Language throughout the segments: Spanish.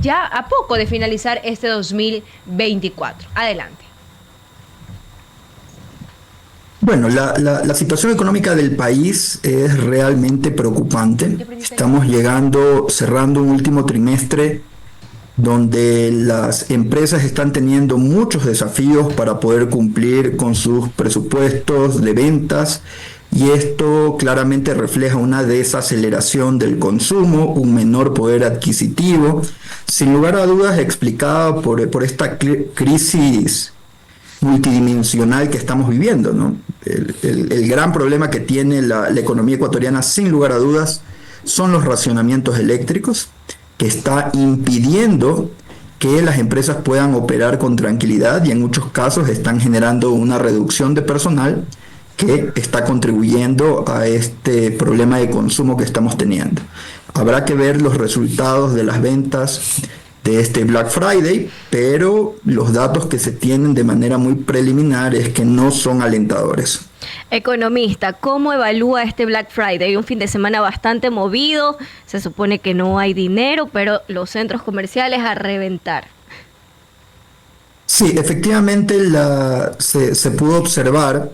ya a poco de finalizar este 2024. Adelante. Bueno, la situación económica del país es realmente preocupante. Estamos cerrando un último trimestre donde las empresas están teniendo muchos desafíos para poder cumplir con sus presupuestos de ventas, y esto claramente refleja una desaceleración del consumo, un menor poder adquisitivo, sin lugar a dudas explicada por esta crisis multidimensional que estamos viviendo, ¿no? El gran problema que tiene la economía ecuatoriana, sin lugar a dudas, son los racionamientos eléctricos, que está impidiendo que las empresas puedan operar con tranquilidad, y en muchos casos están generando una reducción de personal que está contribuyendo a este problema de consumo que estamos teniendo. Habrá que ver los resultados de las ventas de este Black Friday, pero los datos que se tienen de manera muy preliminar es que no son alentadores. Economista, ¿cómo evalúa este Black Friday? Un fin de semana bastante movido, se supone que no hay dinero, pero los centros comerciales a reventar. Sí, efectivamente se pudo observar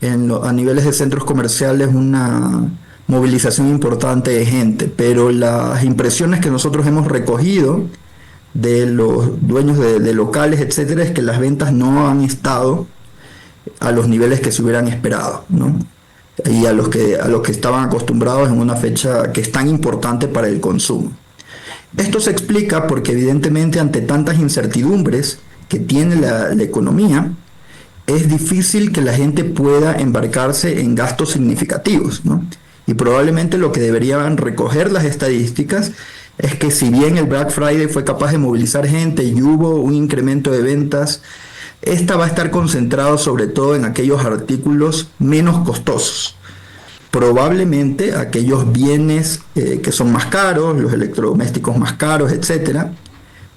a niveles de centros comerciales una movilización importante de gente, pero las impresiones que nosotros hemos recogido de los dueños de locales, etcétera, es que las ventas no han estado a los niveles que se hubieran esperado, ¿no? Y a los que estaban acostumbrados en una fecha que es tan importante para el consumo. Esto se explica porque evidentemente ante tantas incertidumbres que tiene la economía, es difícil que la gente pueda embarcarse en gastos significativos, ¿no? Y probablemente lo que deberían recoger las estadísticas es que si bien el Black Friday fue capaz de movilizar gente y hubo un incremento de ventas, esta va a estar concentrado sobre todo en aquellos artículos menos costosos. Probablemente aquellos bienes que son más caros, los electrodomésticos más caros, etcétera,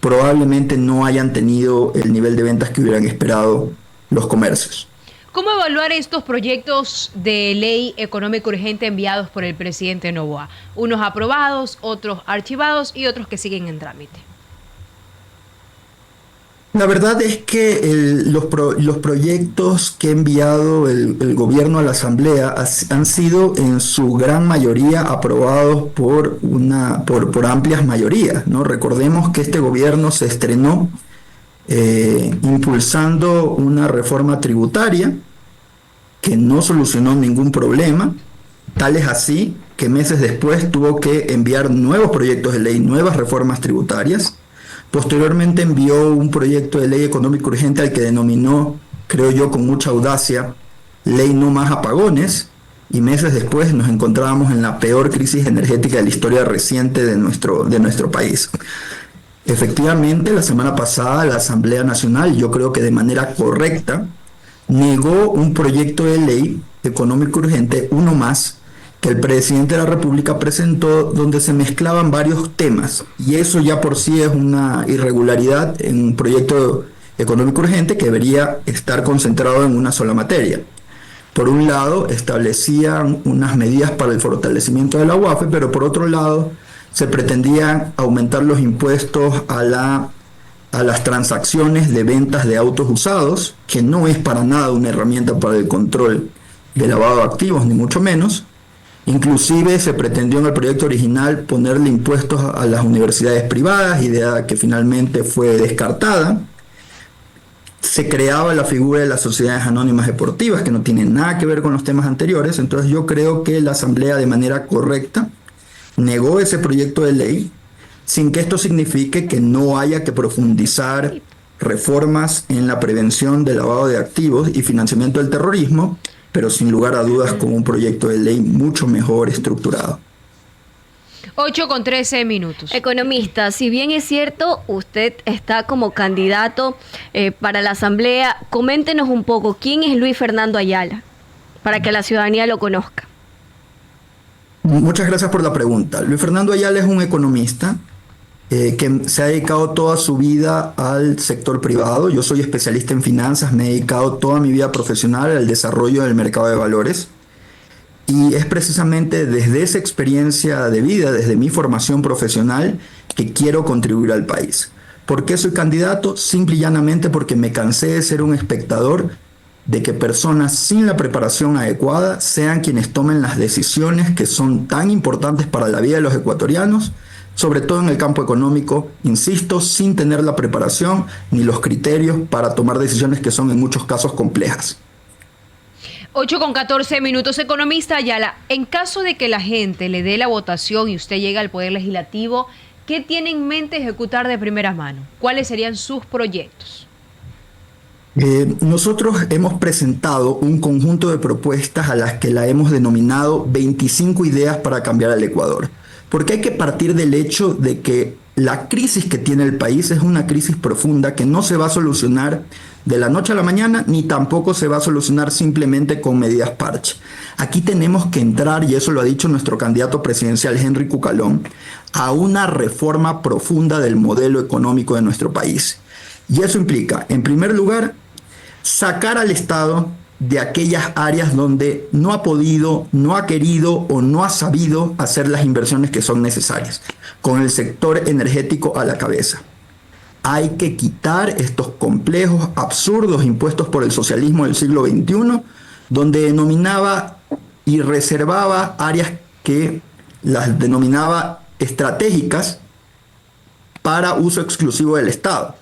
probablemente no hayan tenido el nivel de ventas que hubieran esperado los comercios. ¿Cómo evaluar estos proyectos de ley económica urgente enviados por el presidente Noboa? Unos aprobados, otros archivados y otros que siguen en trámite. La verdad es que los proyectos que ha enviado el gobierno a la Asamblea han sido en su gran mayoría aprobados por amplias mayorías, ¿no? Recordemos que este gobierno se estrenó impulsando una reforma tributaria que no solucionó ningún problema, tal es así que meses después tuvo que enviar nuevos proyectos de ley, nuevas reformas tributarias. Posteriormente envió un proyecto de ley económica urgente al que denominó, creo yo con mucha audacia, Ley No Más Apagones, y meses después nos encontrábamos en la peor crisis energética de la historia reciente de nuestro país. Efectivamente, la semana pasada la Asamblea Nacional, yo creo que de manera correcta, negó un proyecto de ley económico urgente, uno más, que el presidente de la República presentó, donde se mezclaban varios temas, y eso ya por sí es una irregularidad en un proyecto económico urgente que debería estar concentrado en una sola materia. Por un lado, establecían unas medidas para el fortalecimiento de la UAFE, pero por otro lado, se pretendían aumentar los impuestos a las transacciones de ventas de autos usados, que no es para nada una herramienta para el control de lavado de activos, ni mucho menos. Inclusive se pretendió en el proyecto original ponerle impuestos a las universidades privadas, idea que finalmente fue descartada. Se creaba la figura de las sociedades anónimas deportivas, que no tiene nada que ver con los temas anteriores. Entonces yo creo que la Asamblea de manera correcta negó ese proyecto de ley, sin que esto signifique que no haya que profundizar reformas en la prevención del lavado de activos y financiamiento del terrorismo, pero sin lugar a dudas con un proyecto de ley mucho mejor estructurado. 8:13. Economista, si bien es cierto, usted está como candidato para la Asamblea, coméntenos un poco, ¿quién es Luis Fernando Ayala? Para que la ciudadanía lo conozca. Muchas gracias por la pregunta. Luis Fernando Ayala es un economista que se ha dedicado toda su vida al sector privado. Yo soy especialista en finanzas, me he dedicado toda mi vida profesional al desarrollo del mercado de valores. Y es precisamente desde esa experiencia de vida, desde mi formación profesional, que quiero contribuir al país. ¿Por qué soy candidato? Simple y llanamente porque me cansé de ser un espectador de que personas sin la preparación adecuada sean quienes tomen las decisiones que son tan importantes para la vida de los ecuatorianos, sobre todo en el campo económico, insisto, sin tener la preparación ni los criterios para tomar decisiones que son en muchos casos complejas. 8:14, economista Ayala. En caso de que la gente le dé la votación y usted llegue al Poder Legislativo, ¿qué tiene en mente ejecutar de primera mano? ¿Cuáles serían sus proyectos? Nosotros hemos presentado un conjunto de propuestas a las que la hemos denominado 25 ideas para cambiar al Ecuador. Porque hay que partir del hecho de que la crisis que tiene el país es una crisis profunda que no se va a solucionar de la noche a la mañana, ni tampoco se va a solucionar simplemente con medidas parche. Aquí tenemos que entrar, y eso lo ha dicho nuestro candidato presidencial Henry Cucalón, a una reforma profunda del modelo económico de nuestro país. Y eso implica, en primer lugar, sacar al Estado de aquellas áreas donde no ha podido, no ha querido o no ha sabido hacer las inversiones que son necesarias, con el sector energético a la cabeza. Hay que quitar estos complejos, absurdos impuestos por el socialismo del siglo XXI, donde denominaba y reservaba áreas que las denominaba estratégicas para uso exclusivo del Estado.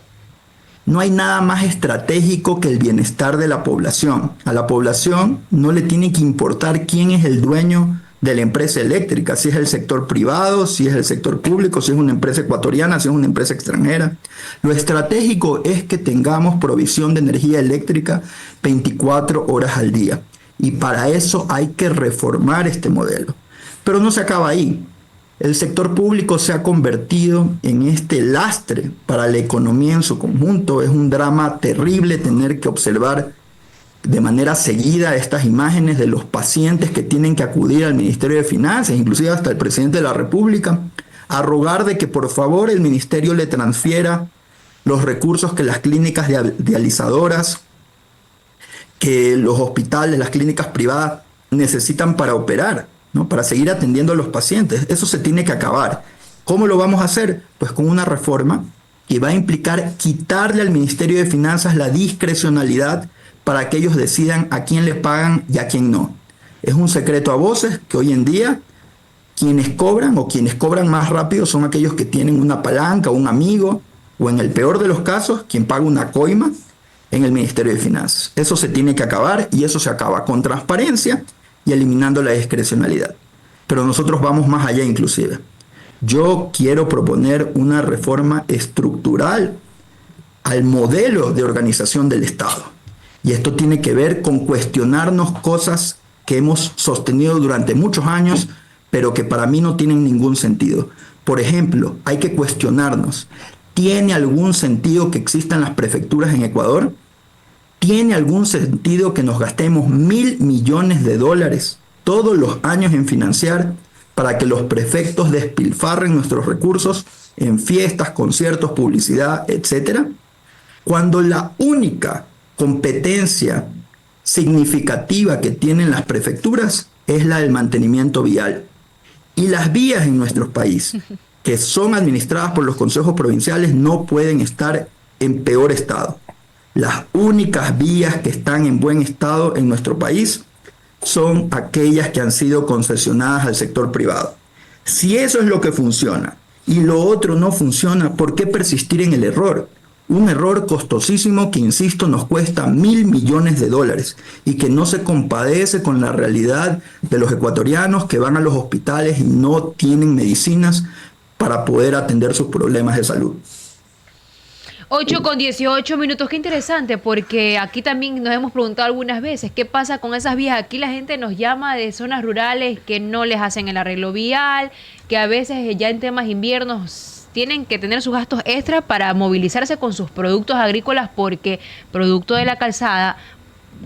No hay nada más estratégico que el bienestar de la población. A la población no le tiene que importar quién es el dueño de la empresa eléctrica, si es el sector privado, si es el sector público, si es una empresa ecuatoriana, si es una empresa extranjera. Lo estratégico es que tengamos provisión de energía eléctrica 24 horas al día. Y para eso hay que reformar este modelo. Pero no se acaba ahí. El sector público se ha convertido en este lastre para la economía en su conjunto. Es un drama terrible tener que observar de manera seguida estas imágenes de los pacientes que tienen que acudir al Ministerio de Finanzas, inclusive hasta el presidente de la República, a rogar de que por favor el ministerio le transfiera los recursos que las clínicas dializadoras, que los hospitales, las clínicas privadas necesitan para operar, ¿no? Para seguir atendiendo a los pacientes. Eso se tiene que acabar. ¿Cómo lo vamos a hacer? Pues con una reforma que va a implicar quitarle al Ministerio de Finanzas la discrecionalidad para que ellos decidan a quién le pagan y a quién no. Es un secreto a voces que hoy en día quienes cobran o quienes cobran más rápido son aquellos que tienen una palanca, un amigo, o en el peor de los casos, quien paga una coima en el Ministerio de Finanzas. Eso se tiene que acabar y eso se acaba con transparencia y eliminando la discrecionalidad. Pero nosotros vamos más allá inclusive. Yo quiero proponer una reforma estructural al modelo de organización del Estado. Y esto tiene que ver con cuestionarnos cosas que hemos sostenido durante muchos años, pero que para mí no tienen ningún sentido. Por ejemplo, hay que cuestionarnos, ¿tiene algún sentido que existan las prefecturas en Ecuador? ¿Tiene algún sentido que nos gastemos $1.000 millones todos los años en financiar para que los prefectos despilfarren nuestros recursos en fiestas, conciertos, publicidad, etcétera? Cuando la única competencia significativa que tienen las prefecturas es la del mantenimiento vial. Y las vías en nuestro país, que son administradas por los consejos provinciales, no pueden estar en peor estado. Las únicas vías que están en buen estado en nuestro país son aquellas que han sido concesionadas al sector privado. Si eso es lo que funciona y lo otro no funciona, ¿por qué persistir en el error? Un error costosísimo que, insisto, nos cuesta $1.000 millones y que no se compadece con la realidad de los ecuatorianos que van a los hospitales y no tienen medicinas para poder atender sus problemas de salud. 8:18, qué interesante, porque aquí también nos hemos preguntado algunas veces, ¿qué pasa con esas vías? Aquí la gente nos llama de zonas rurales que no les hacen el arreglo vial, que a veces ya en temas inviernos tienen que tener sus gastos extra para movilizarse con sus productos agrícolas porque producto de la calzada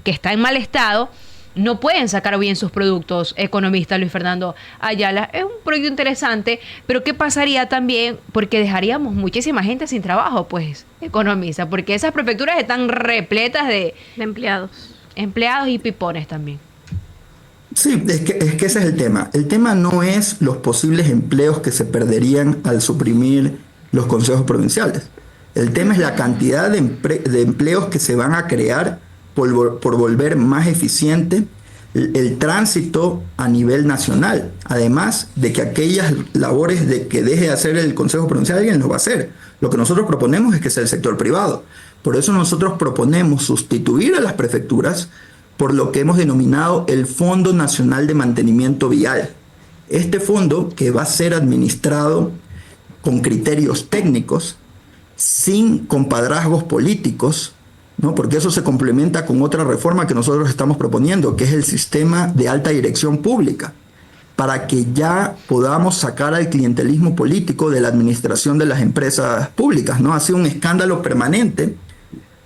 que está en mal estado, no pueden sacar bien sus productos. Economista Luis Fernando Ayala, es un proyecto interesante, pero ¿qué pasaría también? Porque dejaríamos muchísima gente sin trabajo, pues, economista, porque esas prefecturas están repletas de empleados y pipones también. Sí, es que ese es el tema. El tema no es los posibles empleos que se perderían al suprimir los consejos provinciales. El tema es la cantidad de empleos que se van a crear por volver más eficiente el tránsito a nivel nacional. Además de que aquellas labores de que deje de hacer el Consejo Provincial, alguien lo va a hacer. Lo que nosotros proponemos es que sea el sector privado. Por eso nosotros proponemos sustituir a las prefecturas por lo que hemos denominado el Fondo Nacional de Mantenimiento Vial. Este fondo, que va a ser administrado con criterios técnicos, sin compadrazgos políticos, ¿no? Porque eso se complementa con otra reforma que nosotros estamos proponiendo, que es el sistema de alta dirección pública, para que ya podamos sacar al clientelismo político de la administración de las empresas públicas, ¿no? Ha sido un escándalo permanente.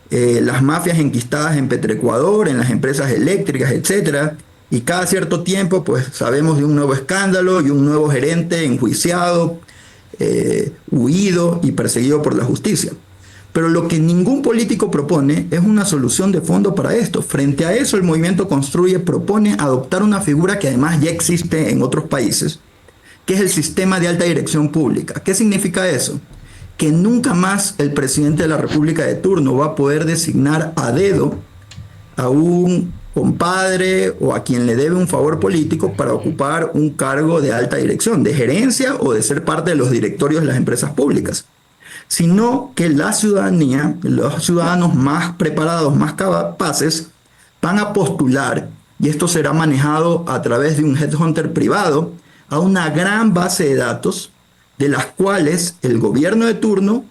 Las mafias enquistadas en Petroecuador, en las empresas eléctricas, etcétera, y cada cierto tiempo pues sabemos de un nuevo escándalo y un nuevo gerente enjuiciado, huido y perseguido por la justicia. Pero lo que ningún político propone es una solución de fondo para esto. Frente a eso, el Movimiento Construye propone adoptar una figura que además ya existe en otros países, que es el sistema de alta dirección pública. ¿Qué significa eso? Que nunca más el presidente de la República de turno va a poder designar a dedo a un compadre o a quien le debe un favor político para ocupar un cargo de alta dirección, de gerencia o de ser parte de los directorios de las empresas públicas, sino que la ciudadanía, los ciudadanos más preparados, más capaces, van a postular, y esto será manejado a través de un headhunter privado, a una gran base de datos de las cuales el gobierno de turno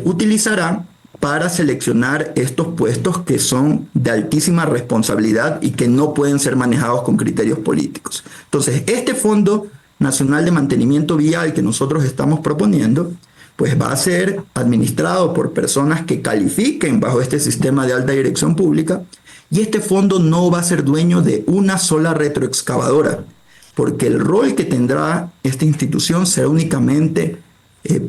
utilizará para seleccionar estos puestos que son de altísima responsabilidad y que no pueden ser manejados con criterios políticos. Entonces, este Fondo Nacional de Mantenimiento Vial que nosotros estamos proponiendo, pues va a ser administrado por personas que califiquen bajo este sistema de alta dirección pública, y este fondo no va a ser dueño de una sola retroexcavadora, porque el rol que tendrá esta institución será únicamente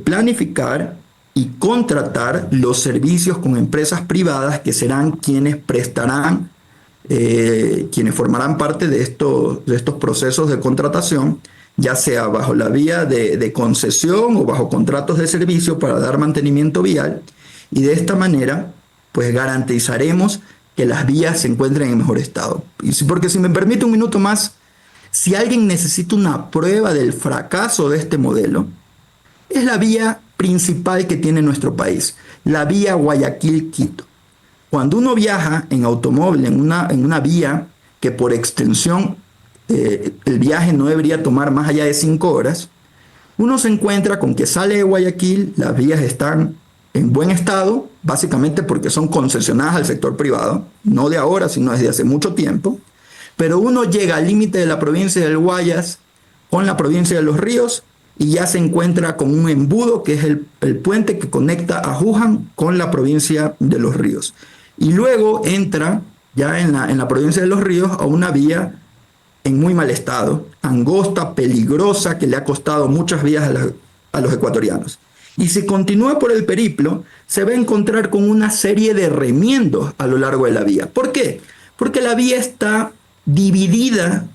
planificar y contratar los servicios con empresas privadas que serán quienes prestarán, quienes formarán parte de estos procesos de contratación, ya sea bajo la vía de concesión o bajo contratos de servicio para dar mantenimiento vial, y de esta manera pues garantizaremos que las vías se encuentren en mejor estado. Porque si me permite un minuto más, si alguien necesita una prueba del fracaso de este modelo, es la vía principal que tiene nuestro país, la vía Guayaquil-Quito. Cuando uno viaja en automóvil en una vía que por extensión el viaje no debería tomar más allá de 5 horas, uno se encuentra con que sale de Guayaquil, las vías están en buen estado, básicamente porque son concesionadas al sector privado, no de ahora, sino desde hace mucho tiempo. Pero uno llega al límite de la provincia del Guayas con la provincia de Los Ríos y ya se encuentra con un embudo que es el puente que conecta a Juján con la provincia de Los Ríos. Y luego entra ya en la provincia de Los Ríos a una vía en muy mal estado, angosta, peligrosa, que le ha costado muchas vidas a los ecuatorianos. Y si continúa por el periplo, se va a encontrar con una serie de remiendos a lo largo de la vía. ¿Por qué? Porque la vía está dividida,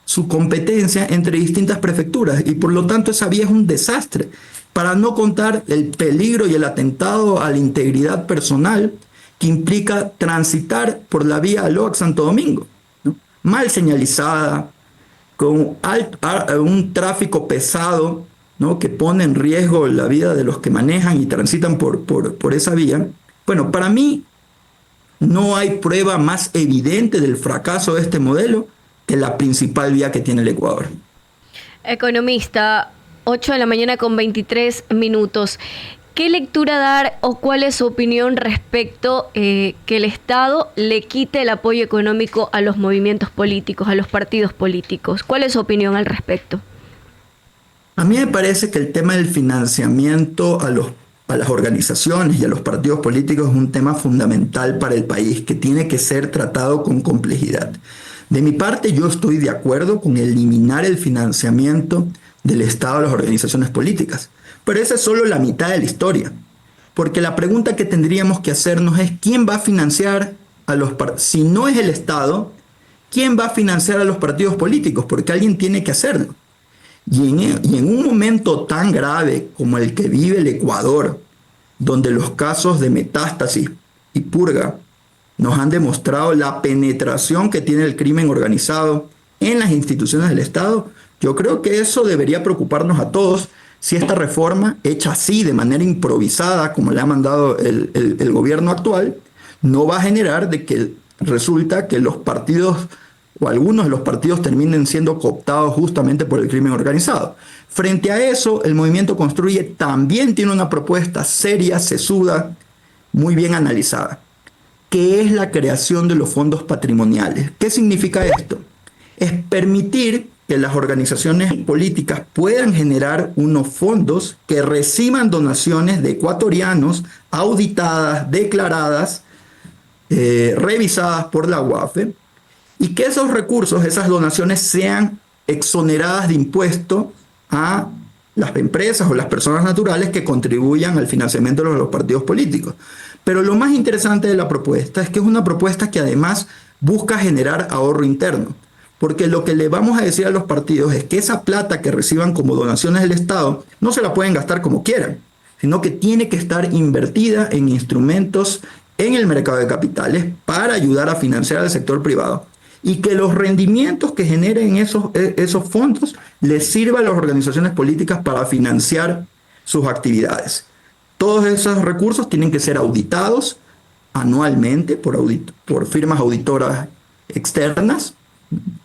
su competencia, entre distintas prefecturas, y por lo tanto esa vía es un desastre, para no contar el peligro y el atentado a la integridad personal que implica transitar por la vía Aloac-Santo Domingo, ¿no? Mal señalizada, con un tráfico pesado, ¿no? Que pone en riesgo la vida de los que manejan y transitan por esa vía. Bueno, para mí no hay prueba más evidente del fracaso de este modelo que la principal vía que tiene el Ecuador. Economista, 8 de la mañana con 23 minutos. ¿Qué lectura dar o cuál es su opinión respecto que el Estado le quite el apoyo económico a los movimientos políticos, a los partidos políticos? ¿Cuál es su opinión al respecto? A mí me parece que el tema del financiamiento a las organizaciones y a los partidos políticos es un tema fundamental para el país que tiene que ser tratado con complejidad. De mi parte, yo estoy de acuerdo con eliminar el financiamiento del Estado a las organizaciones políticas, pero esa es solo la mitad de la historia, porque la pregunta que tendríamos que hacernos es ¿quién va a financiar a los partidos? Si no es el Estado, ¿quién va a financiar a los partidos políticos? Porque alguien tiene que hacerlo. Y en un momento tan grave como el que vive el Ecuador, donde los casos de metástasis y purga nos han demostrado la penetración que tiene el crimen organizado en las instituciones del Estado, yo creo que eso debería preocuparnos a todos si esta reforma, hecha así, de manera improvisada, como le ha mandado el gobierno actual, no va a generar de que resulta que los partidos o algunos de los partidos terminen siendo cooptados justamente por el crimen organizado. Frente a eso, el Movimiento Construye también tiene una propuesta seria, sesuda, muy bien analizada, que es la creación de los fondos patrimoniales. ¿Qué significa esto? Es permitir que las organizaciones políticas puedan generar unos fondos que reciban donaciones de ecuatorianos auditadas, declaradas, revisadas por la UAFE, y que esos recursos, esas donaciones, sean exoneradas de impuesto a las empresas o las personas naturales que contribuyan al financiamiento de los partidos políticos. Pero lo más interesante de la propuesta es que es una propuesta que además busca generar ahorro interno. Porque lo que le vamos a decir a los partidos es que esa plata que reciban como donaciones del Estado no se la pueden gastar como quieran, sino que tiene que estar invertida en instrumentos en el mercado de capitales para ayudar a financiar al sector privado, y que los rendimientos que generen esos fondos les sirvan a las organizaciones políticas para financiar sus actividades. Todos esos recursos tienen que ser auditados anualmente por firmas auditoras externas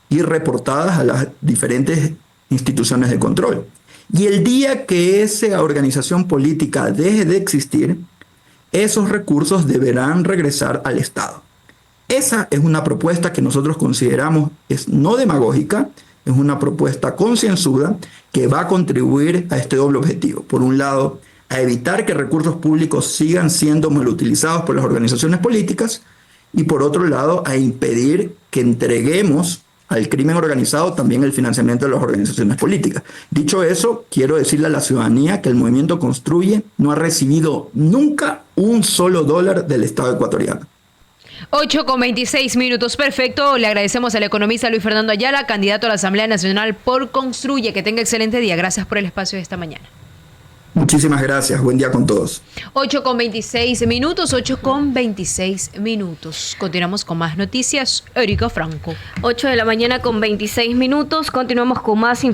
y reportadas a las diferentes instituciones de control. Y el día que esa organización política deje de existir, esos recursos deberán regresar al Estado. Esa es una propuesta que nosotros consideramos es no demagógica, es una propuesta concienzuda que va a contribuir a este doble objetivo. Por un lado, a evitar que recursos públicos sigan siendo mal utilizados por las organizaciones políticas, y por otro lado, a impedir que entreguemos al crimen organizado también el financiamiento de las organizaciones políticas. Dicho eso, quiero decirle a la ciudadanía que el Movimiento Construye no ha recibido nunca un solo dólar del Estado ecuatoriano. 8:26, perfecto. Le agradecemos al economista Luis Fernando Ayala, candidato a la Asamblea Nacional por Construye. Que tenga excelente día. Gracias por el espacio de esta mañana. Muchísimas gracias. Buen día con todos. 8:26. Continuamos con más noticias. Erika Franco. 8 de la mañana con 26 minutos. Continuamos con más información.